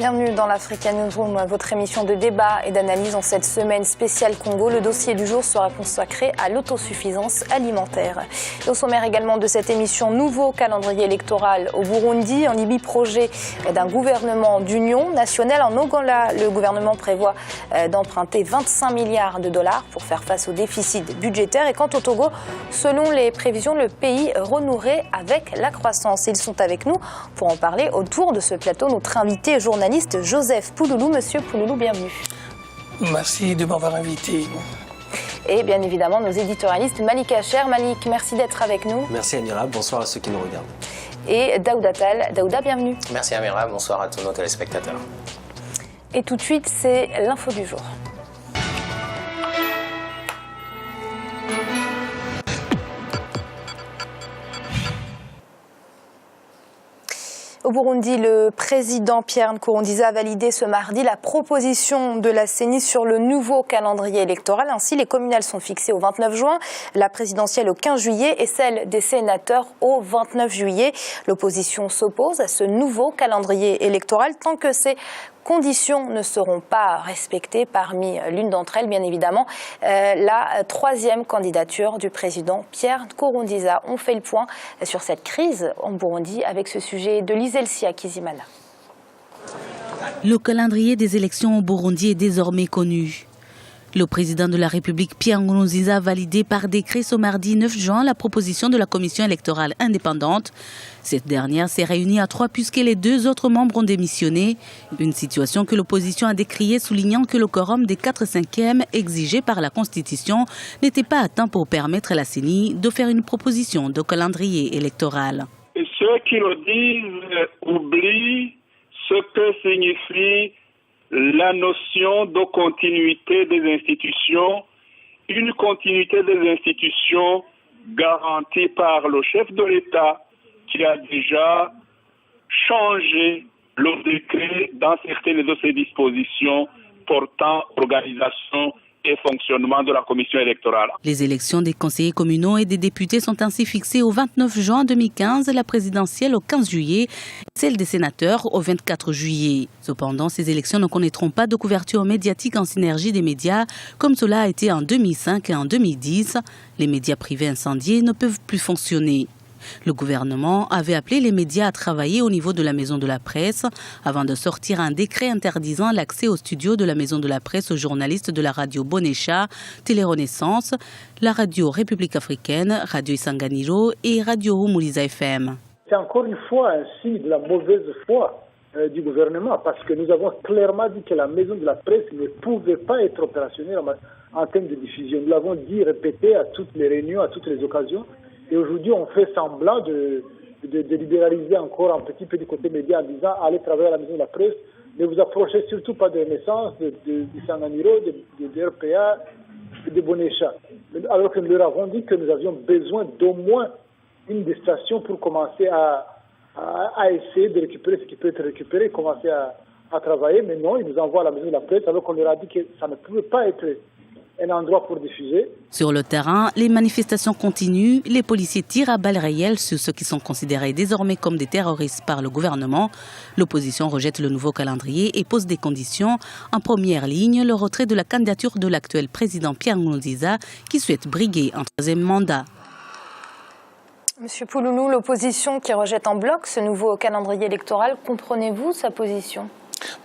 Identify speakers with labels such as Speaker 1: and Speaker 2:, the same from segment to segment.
Speaker 1: Bienvenue dans l'Africa Newsroom, votre émission de débat et d'analyse en cette semaine spéciale Congo. Le dossier du jour sera consacré à l'autosuffisance alimentaire. Et au sommaire également de cette émission, nouveau calendrier électoral au Burundi. En Libye, projet d'un gouvernement d'union nationale. En Ouganda, le gouvernement prévoit d'emprunter 25 milliards de dollars pour faire face au déficit budgétaire. Et quant au Togo, selon les prévisions, le pays renouerait avec la croissance. Ils sont avec nous pour en parler autour de ce plateau. Notre invité journaliste Joseph Pouloulou. Monsieur Pouloulou, bienvenue.
Speaker 2: Merci de m'avoir invité.
Speaker 1: Et bien évidemment, nos éditorialistes, Malik Hacher. Malik, merci d'être avec nous.
Speaker 3: Merci Amira, bonsoir à ceux qui nous regardent.
Speaker 1: Et Daouda Tal. Daouda, bienvenue.
Speaker 4: Merci Amira, bonsoir à tous nos téléspectateurs.
Speaker 1: Et tout de suite, c'est l'info du jour. Au Burundi, le président Pierre Nkurunziza a validé ce mardi la proposition de la CENI sur le nouveau calendrier électoral. Ainsi, les communales sont fixées au 29 juin, la présidentielle au 15 juillet et celle des sénateurs au 29 juillet. L'opposition s'oppose à ce nouveau calendrier électoral tant que ces conditions ne seront pas respectées. Parmi l'une d'entre elles, bien évidemment, la troisième candidature du président Pierre Nkurunziza. On fait le point sur cette crise en Burundi avec ce sujet de Liselsia Kizimana.
Speaker 5: Le calendrier des élections au Burundi est désormais connu. Le président de la République, Pierre Nkurunziza, a validé par décret ce mardi 9 juin la proposition de la commission électorale indépendante. Cette dernière s'est réunie à 3 puisque les 2 autres membres ont démissionné. Une situation que l'opposition a décriée, soulignant que le quorum des 4/5 exigé par la Constitution n'était pas atteint pour permettre à la CENI de faire une proposition de calendrier électoral.
Speaker 6: Et ceux qui le disent oublient ce que signifie la notion de continuité des institutions, une continuité des institutions garantie par le chef de l'État qui a déjà changé le décret dans certaines de ses dispositions portant organisation et fonctionnement de la commission électorale.
Speaker 5: Les élections des conseillers communaux et des députés sont ainsi fixées au 29 juin 2015, la présidentielle au 15 juillet, celle des sénateurs au 24 juillet. Cependant, ces élections ne connaîtront pas de couverture médiatique en synergie des médias, comme cela a été en 2005 et en 2010. Les médias privés incendiés ne peuvent plus fonctionner. Le gouvernement avait appelé les médias à travailler au niveau de la Maison de la Presse avant de sortir un décret interdisant l'accès au studio de la Maison de la Presse aux journalistes de la radio Bonesha, Télé Renaissance, la radio République africaine, Radio Isanganiro et Radio Humuliza FM.
Speaker 7: C'est encore une fois un signe de la mauvaise foi du gouvernement parce que nous avons clairement dit que la Maison de la Presse ne pouvait pas être opérationnelle en termes de diffusion. Nous l'avons dit, répété à toutes les réunions, à toutes les occasions. Et aujourd'hui, on fait semblant de libéraliser encore un petit peu du côté média en disant allez travailler à la Maison de la Presse, ne vous approchez surtout pas de Renaissance, de Sanganiro, de RPA, de Bonesha. Alors que nous leur avons dit que nous avions besoin d'au moins une des stations pour commencer à essayer de récupérer ce qui peut être récupéré, commencer à travailler. Mais non, ils nous envoient à la Maison de la Presse alors qu'on leur a dit que ça ne pouvait pas être un endroit pour diffuser.
Speaker 5: Sur le terrain, les manifestations continuent. Les policiers tirent à balles réelles sur ceux qui sont considérés désormais comme des terroristes par le gouvernement. L'opposition rejette le nouveau calendrier et pose des conditions. En première ligne, le retrait de la candidature de l'actuel président Pierre Nkurunziza qui souhaite briguer un 3e mandat.
Speaker 1: Monsieur Pouloulou, l'opposition qui rejette en bloc ce nouveau calendrier électoral, comprenez-vous sa position ?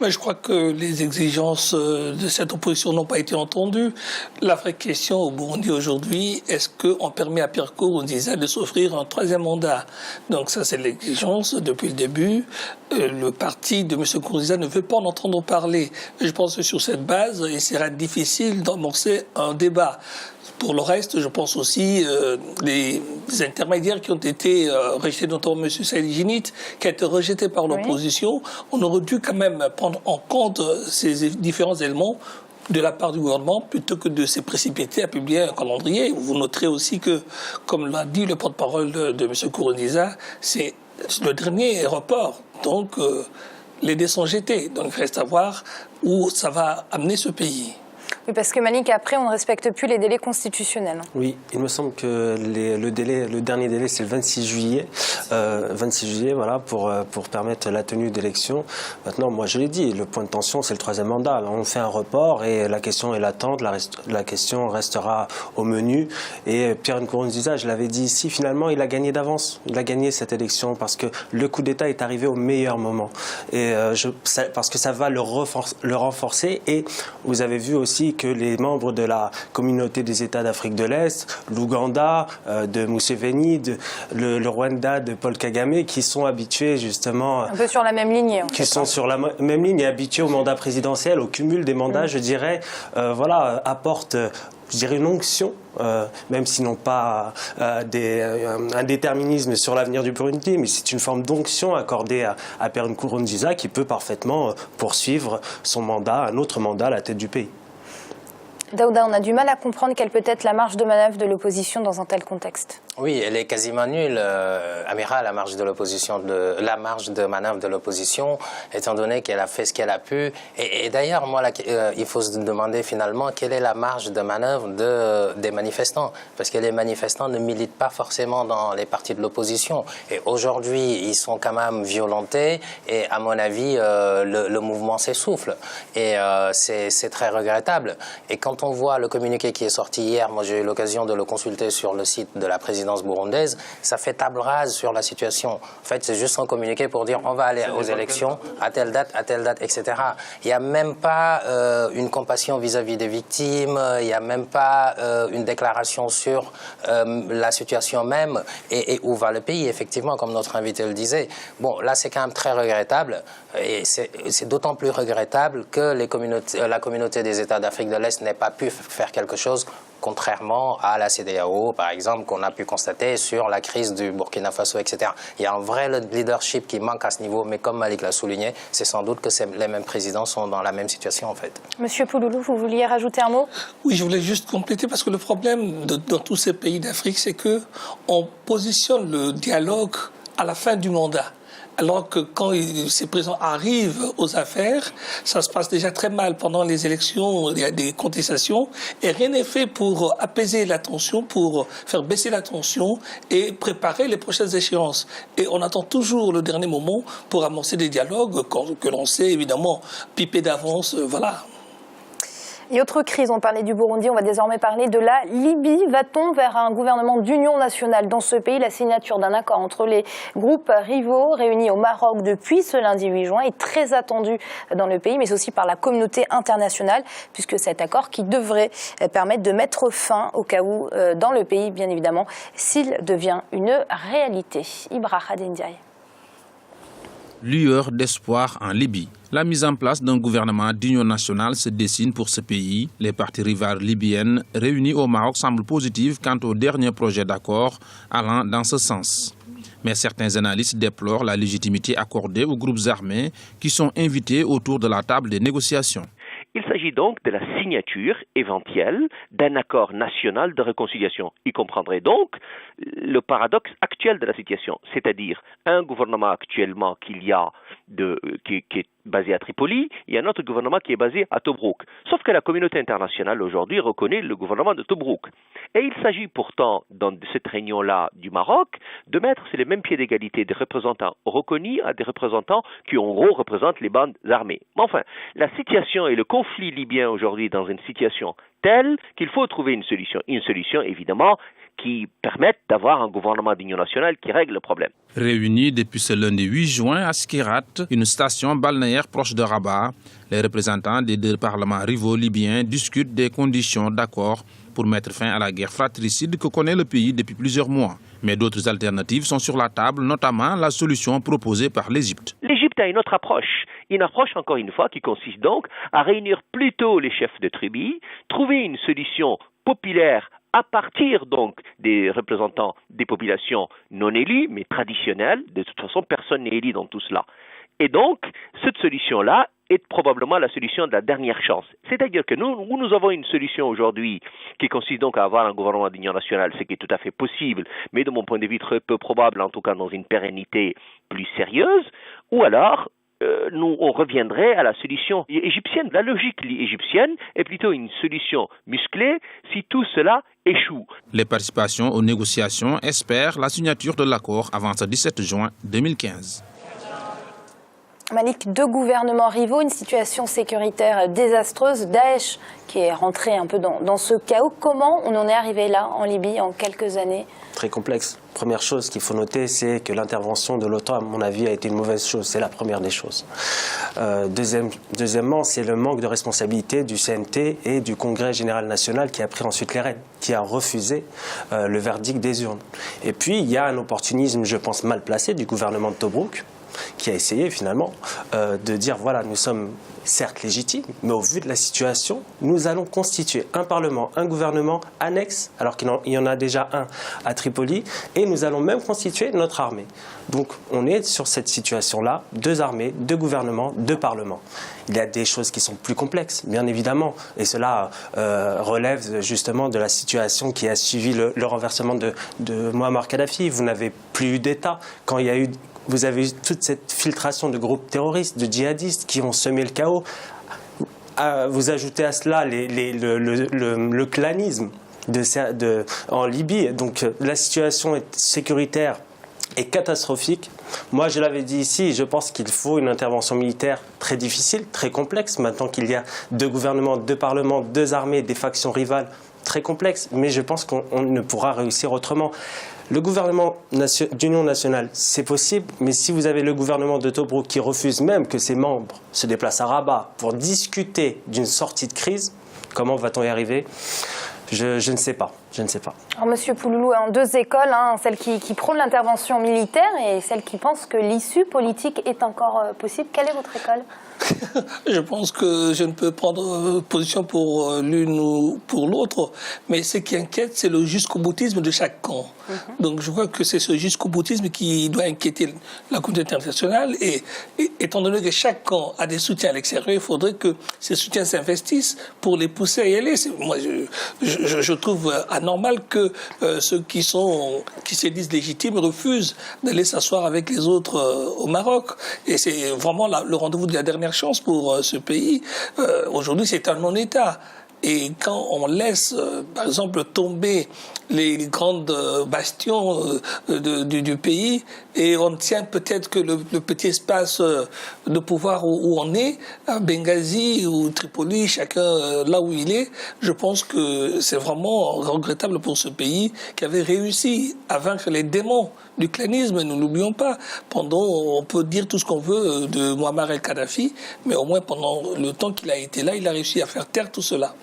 Speaker 2: Mais je crois que les exigences de cette opposition n'ont pas été entendues. La vraie question au Burundi aujourd'hui, est-ce qu'on permet à Pierre Nkurunziza de s'offrir un 3e mandat? Donc ça, c'est l'exigence depuis le début. Le parti de M. Nkurunziza ne veut pas en entendre parler. Je pense que sur cette base, il sera difficile d'amorcer un débat. Pour le reste, je pense aussi les intermédiaires qui ont été rejetés, notamment M. Saïd Jinit, qui a été rejeté par l'opposition. On aurait dû quand même prendre en compte ces différents éléments de la part du gouvernement plutôt que de se précipiter à publier un calendrier. Vous noterez aussi que, comme l'a dit le porte-parole de M. Nkurunziza, c'est le dernier report. Donc, les dés sont jetés. Donc, il reste à voir où ça va amener ce pays.
Speaker 1: Oui, parce que Malik, après, on ne respecte plus les délais constitutionnels.
Speaker 3: Oui, il me semble que le dernier délai, c'est le 26 juillet. 26 juillet, voilà, pour permettre la tenue d'élections. Maintenant, moi, je l'ai dit, le point de tension, c'est le 3e mandat. On fait un report et la question est latente. La question restera au menu. Et Pierre Nkurunziza, je l'avais dit ici, finalement, il a gagné d'avance. Il a gagné cette élection parce que le coup d'État est arrivé au meilleur moment. Et parce que ça va le renforcer. Et vous avez vu aussi que les membres de la communauté des États d'Afrique de l'Est, l'Ouganda, de Museveni, le Rwanda de Paul Kagame, qui sont habitués justement...
Speaker 1: Un peu sur la même ligne.
Speaker 3: Qui sont sur la même ligne et habitués au mandat présidentiel, au cumul des mandats, je dirais, apportent... Je dirais une onction, même s'ils n'ont pas un déterminisme sur l'avenir du Burundi, mais c'est une forme d'onction accordée à Pierre Nkurunziza qui peut parfaitement poursuivre son mandat, un autre mandat à la tête du pays.
Speaker 1: Daouda, on a du mal à comprendre quelle peut être la marge de manœuvre de l'opposition dans un tel contexte.
Speaker 4: Oui, elle est quasiment nulle, Amira, la marge de manœuvre de l'opposition, étant donné qu'elle a fait ce qu'elle a pu. Et d'ailleurs, moi, il faut se demander finalement quelle est la marge de manœuvre des manifestants, parce que les manifestants ne militent pas forcément dans les partis de l'opposition. Et aujourd'hui, ils sont quand même violentés, et à mon avis, le mouvement s'essouffle. Et c'est très regrettable. Et quand on voit le communiqué qui est sorti hier, moi j'ai eu l'occasion de le consulter sur le site de la présidence burundaise, ça fait table rase sur la situation. En fait, c'est juste un communiqué pour dire on va aller aux élections à telle date, etc. Il n'y a même pas une compassion vis-à-vis des victimes, il n'y a même pas une déclaration sur la situation même et où va le pays, effectivement, comme notre invité le disait. Bon, là, c'est quand même très regrettable et c'est d'autant plus regrettable que la communauté des États d'Afrique de l'Est n'ait pas pu faire quelque chose, contrairement à la CEDEAO, par exemple, qu'on a pu constater sur la crise du Burkina Faso, etc. Il y a un vrai leadership qui manque à ce niveau, mais comme Malik l'a souligné, c'est sans doute que les mêmes présidents sont dans la même situation, en fait.
Speaker 1: Monsieur Pouloulou, vous vouliez rajouter un mot?
Speaker 2: Oui, je voulais juste compléter, parce que le problème dans tous ces pays d'Afrique, c'est qu'on positionne le dialogue à la fin du mandat. Alors que quand ces présidents arrivent aux affaires, ça se passe déjà très mal. Pendant les élections, il y a des contestations et rien n'est fait pour apaiser la tension, pour faire baisser la tension et préparer les prochaines échéances. Et on attend toujours le dernier moment pour amorcer des dialogues que l'on sait évidemment piper d'avance, voilà.
Speaker 1: Et autre crise, on parlait du Burundi, on va désormais parler de la Libye. Va-t-on vers un gouvernement d'union nationale dans ce pays? La signature d'un accord entre les groupes rivaux réunis au Maroc depuis ce lundi 8 juin est très attendue dans le pays, mais aussi par la communauté internationale, puisque cet accord qui devrait permettre de mettre fin au chaos dans le pays, bien évidemment, s'il devient une réalité. Ibra Khadendiaï.
Speaker 8: Lueur d'espoir en Libye. La mise en place d'un gouvernement d'union nationale se dessine pour ce pays. Les parties rivales libyennes réunies au Maroc semblent positives quant au dernier projet d'accord allant dans ce sens. Mais certains analystes déplorent la légitimité accordée aux groupes armés qui sont invités autour de la table des négociations.
Speaker 9: Il s'agit donc de la signature éventuelle d'un accord national de réconciliation. Il comprendrait donc le paradoxe actuel de la situation, c'est-à-dire un gouvernement actuellement qui est basé à Tripoli, il y a un autre gouvernement qui est basé à Tobrouk. Sauf que la communauté internationale aujourd'hui reconnaît le gouvernement de Tobrouk. Et il s'agit pourtant, dans cette réunion-là du Maroc, de mettre sur les mêmes pieds d'égalité des représentants reconnus à des représentants qui en gros représentent les bandes armées. Mais enfin, la situation et le conflit libyen aujourd'hui dans une situation telle qu'il faut trouver une solution. Une solution évidemment qui permettent d'avoir un gouvernement d'union nationale qui règle le problème.
Speaker 8: Réunis depuis ce lundi 8 juin à Skirat, une station balnéaire proche de Rabat, les représentants des deux parlements rivaux libyens discutent des conditions d'accord pour mettre fin à la guerre fratricide que connaît le pays depuis plusieurs mois. Mais d'autres alternatives sont sur la table, notamment la solution proposée par l'Égypte.
Speaker 9: L'Égypte a une autre approche. Une approche, encore une fois, qui consiste donc à réunir plutôt les chefs de tribus, trouver une solution populaire à partir donc des représentants des populations non élues, mais traditionnelles. De toute façon, personne n'est élu dans tout cela. Et donc, cette solution-là est probablement la solution de la dernière chance. C'est-à-dire que nous avons une solution aujourd'hui qui consiste donc à avoir un gouvernement d'union nationale, ce qui est tout à fait possible, mais de mon point de vue très peu probable, en tout cas dans une pérennité plus sérieuse, ou alors on reviendrait à la solution égyptienne. La logique égyptienne est plutôt une solution musclée si tout cela échoue.
Speaker 8: Les participations aux négociations espèrent la signature de l'accord avant ce 17 juin 2015.
Speaker 1: Malik, 2 gouvernements rivaux, une situation sécuritaire désastreuse, Daesh qui est rentré un peu dans ce chaos. Comment on en est arrivé là, en Libye, en quelques années?
Speaker 3: Très complexe. Première chose qu'il faut noter, c'est que l'intervention de l'OTAN, à mon avis, a été une mauvaise chose. C'est la première des choses. Deuxièmement, c'est le manque de responsabilité du CNT et du Congrès général national qui a pris ensuite les rênes, qui a refusé le verdict des urnes. Et puis, il y a un opportunisme, je pense, mal placé du gouvernement de Tobrouk, qui a essayé finalement de dire voilà, nous sommes certes légitimes, mais au vu de la situation, nous allons constituer un parlement, un gouvernement annexe, alors qu'il y en a déjà un à Tripoli, et nous allons même constituer notre armée. Donc on est sur cette situation-là, 2 armées, 2 gouvernements, 2 parlements. Il y a des choses qui sont plus complexes, bien évidemment, et cela relève justement de la situation qui a suivi le renversement de Muammar Kadhafi. Vous n'avez plus eu d'État quand il y a eu... Vous avez eu toute cette filtration de groupes terroristes, de djihadistes qui ont semé le chaos. Vous ajoutez à cela le clanisme en Libye. Donc la situation sécuritaire est catastrophique. Moi, je l'avais dit ici, je pense qu'il faut une intervention militaire très difficile, très complexe. Maintenant qu'il y a 2 gouvernements, 2 parlements, 2 armées, des factions rivales, très complexe. Mais je pense qu'on ne pourra réussir autrement. Le gouvernement d'union nationale, c'est possible, mais si vous avez le gouvernement de Tobrouk qui refuse même que ses membres se déplacent à Rabat pour discuter d'une sortie de crise, comment va-t-on y arriver ? Je ne sais pas.
Speaker 1: Alors, Monsieur Pouloulou, 2 écoles, celle qui prône l'intervention militaire et celle qui pense que l'issue politique est encore possible. Quelle est votre école ?
Speaker 2: Je pense que je ne peux prendre position pour l'une ou pour l'autre, mais ce qui inquiète, c'est le jusqu'au-boutisme de chaque camp. Donc je crois que c'est ce jusqu'au-boutisme qui doit inquiéter la communauté internationale et étant donné que chaque camp a des soutiens à l'extérieur, il faudrait que ces soutiens s'investissent pour les pousser à y aller. Moi, je trouve anormal que ceux qui se disent légitimes refusent d'aller s'asseoir avec les autres au Maroc. Et c'est vraiment le rendez-vous de la dernière chance pour ce pays. Aujourd'hui, c'est un non-État. Et quand on laisse, par exemple, tomber les grandes bastions du pays et on tient peut-être que le petit espace de pouvoir où on est, à Benghazi ou Tripoli, chacun là où il est, je pense que c'est vraiment regrettable pour ce pays qui avait réussi à vaincre les démons du clanisme. Nous n'oublions pas, on peut dire tout ce qu'on veut de Muammar el-Kadhafi, mais au moins pendant le temps qu'il a été là, il a réussi à faire taire tout cela.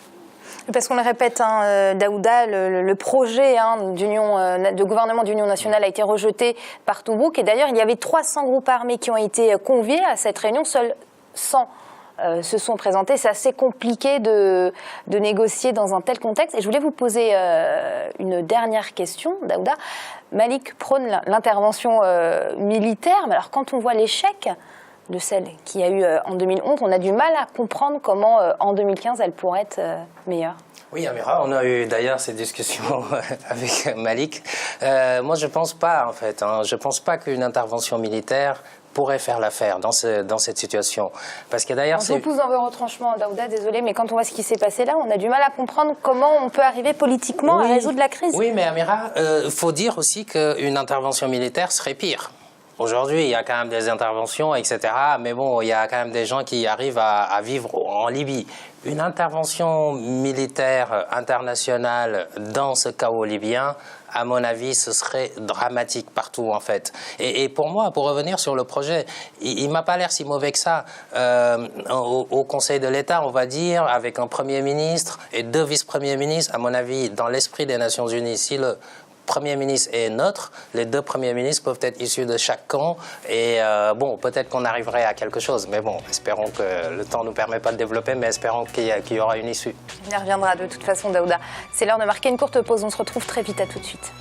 Speaker 1: Parce qu'on le répète, Daouda, le projet de gouvernement d'union nationale a été rejeté par Tobrouk. Et d'ailleurs, il y avait 300 groupes armés qui ont été conviés à cette réunion. Seuls 100 se sont présentés. C'est assez compliqué de négocier dans un tel contexte. Et je voulais vous poser une dernière question, Daouda. Malik prône l'intervention militaire. Mais alors, quand on voit l'échec de celle qu'il y a eu en 2011, on a du mal à comprendre comment en 2015 elle pourrait être meilleure.
Speaker 4: Oui, Amira, on a eu d'ailleurs ces discussions avec Malik. Moi, je pense pas, en fait. Je pense pas qu'une intervention militaire pourrait faire l'affaire dans cette situation. Parce que d'ailleurs,
Speaker 1: je vous pousse dans vos retranchements, Daouda, désolé, mais quand on voit ce qui s'est passé là, on a du mal à comprendre comment on peut arriver politiquement à résoudre la crise.
Speaker 4: Oui, mais Amira, faut dire aussi qu'une intervention militaire serait pire. Aujourd'hui, il y a quand même des interventions, etc. Mais bon, il y a quand même des gens qui arrivent à vivre en Libye. Une intervention militaire internationale dans ce chaos libyen, à mon avis, ce serait dramatique partout, en fait. Et pour moi, pour revenir sur le projet, il m'a pas l'air si mauvais que ça. Au Conseil de l'État, on va dire, avec un Premier ministre et 2 vice-premiers ministres, à mon avis, dans l'esprit des Nations Unies, si le Premier ministre est neutre, les 2 premiers ministres peuvent être issus de chaque camp et bon, peut-être qu'on arriverait à quelque chose, mais bon, espérons que le temps ne nous permet pas de développer, mais espérons qu'il y aura une issue.
Speaker 1: On y reviendra de toute façon, Daouda. C'est l'heure de marquer une courte pause, on se retrouve très vite, à tout de suite.